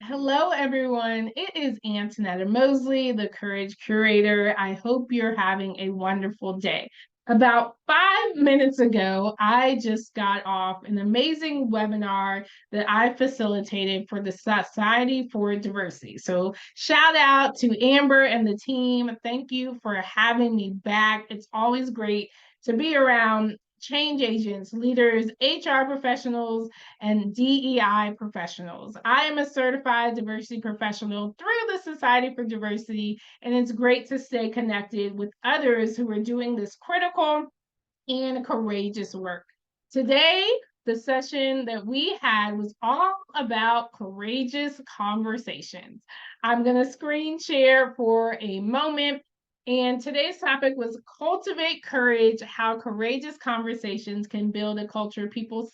Hello, everyone. It is Antonetta Mosley, the Courage Curator. I hope you're having a wonderful day. About 5 minutes ago, I just got off an amazing webinar that I facilitated for the Society for Diversity. So, shout out to Amber and the team. Thank you for having me back. It's always great to be around change agents, leaders, HR professionals, and DEI professionals. I am a certified diversity professional through the Society for Diversity, and it's great to stay connected with others who are doing this critical and courageous work. Today, the session that we had was all about courageous conversations. I'm going to screen share for a moment. And today's topic was cultivate courage, how courageous conversations can build a culture people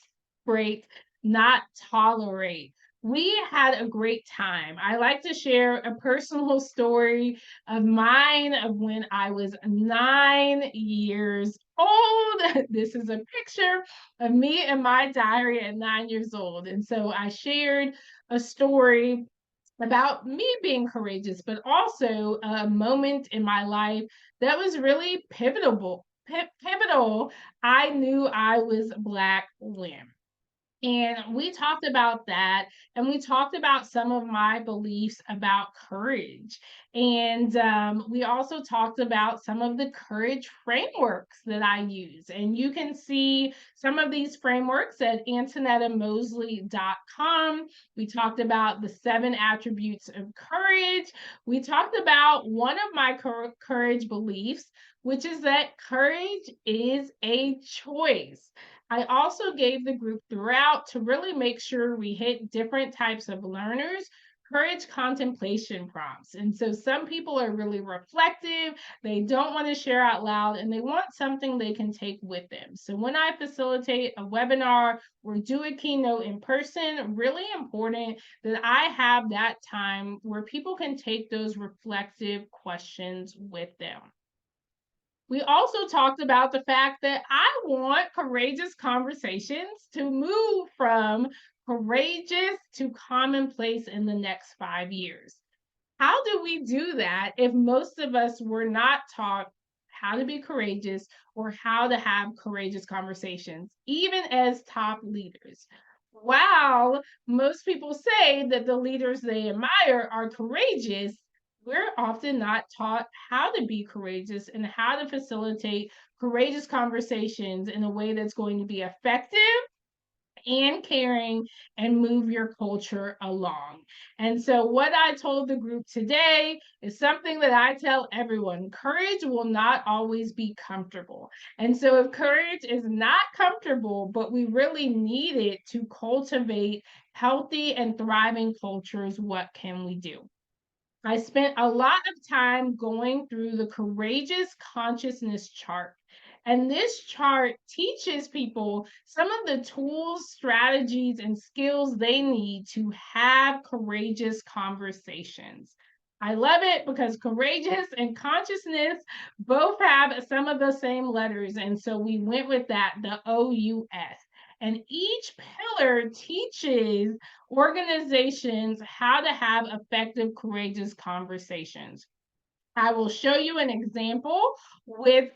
celebrate, not tolerate. We had a great time. I like to share a personal story of mine of when I was 9 years old. This is a picture of me and my diary at 9 years old. And so I shared a story about me being courageous, but also a moment in my life that was really pivotal. I knew I was Black when. And we talked about that, and we talked about some of my beliefs about courage. And we also talked about some of the courage frameworks that I use. And you can see some of these frameworks at AntonettaMosley.com. We talked about the 7 attributes of courage. We talked about one of my courage beliefs, which is that courage is a choice. I also gave the group throughout to really make sure we hit different types of learners, courage contemplation prompts. And so some people are really reflective, they don't want to share out loud, and they want something they can take with them. So when I facilitate a webinar or do a keynote in person, really important that I have that time where people can take those reflective questions with them. We also talked about the fact that I want courageous conversations to move from courageous to commonplace in the next 5 years. How do we do that if most of us were not taught how to be courageous or how to have courageous conversations, even as top leaders? While most people say that the leaders they admire are courageous, we're often not taught how to be courageous and how to facilitate courageous conversations in a way that's going to be effective and caring and move your culture along. And so, what I told the group today is something that I tell everyone: courage will not always be comfortable. And so, if courage is not comfortable, but we really need it to cultivate healthy and thriving cultures, what can we do? I spent a lot of time going through the Courageous Consciousness chart. And this chart teaches people some of the tools, strategies, and skills they need to have courageous conversations. I love it because courageous and consciousness both have some of the same letters. And so we went with that, the OUS. And each pillar teaches organizations how to have effective, courageous conversations. I will show you an example with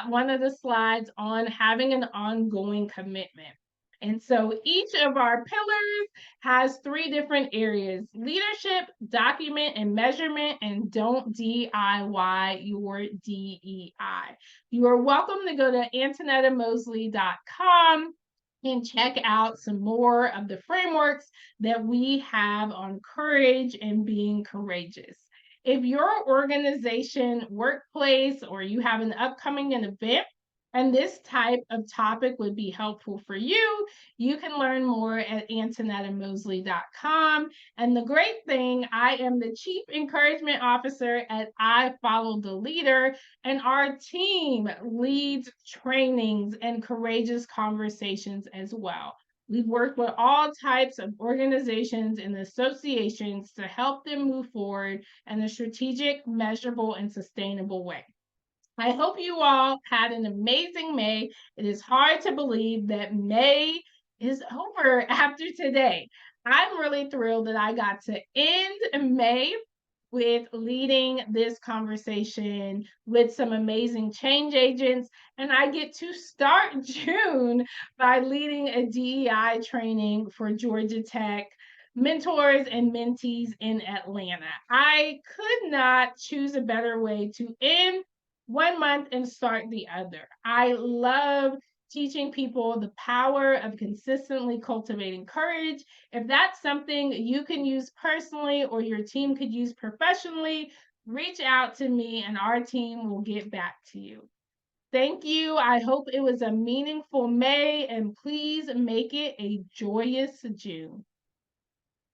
one of the slides on having an ongoing commitment. And so each of our pillars has 3 different areas: leadership, document and measurement, and don't DIY your DEI. You are welcome to go to AntonettaMosley.com and check out some more of the frameworks that we have on courage and being courageous. If your organization, workplace, or you have an upcoming event and this type of topic would be helpful for you, you can learn more at AntonettaMosley.com. And the great thing, I am the Chief Encouragement Officer at I Follow the Leader, and our team leads trainings and courageous conversations as well. We've worked with all types of organizations and associations to help them move forward in a strategic, measurable, and sustainable way. I hope you all had an amazing May. It is hard to believe that May is over after today. I'm really thrilled that I got to end May with leading this conversation with some amazing change agents. And I get to start June by leading a DEI training for Georgia Tech mentors and mentees in Atlanta. I could not choose a better way to end one month and start the other. I love teaching people the power of consistently cultivating courage. If that's something you can use personally or your team could use professionally, reach out to me and our team will get back to you. Thank you. I hope it was a meaningful May, and please make it a joyous June.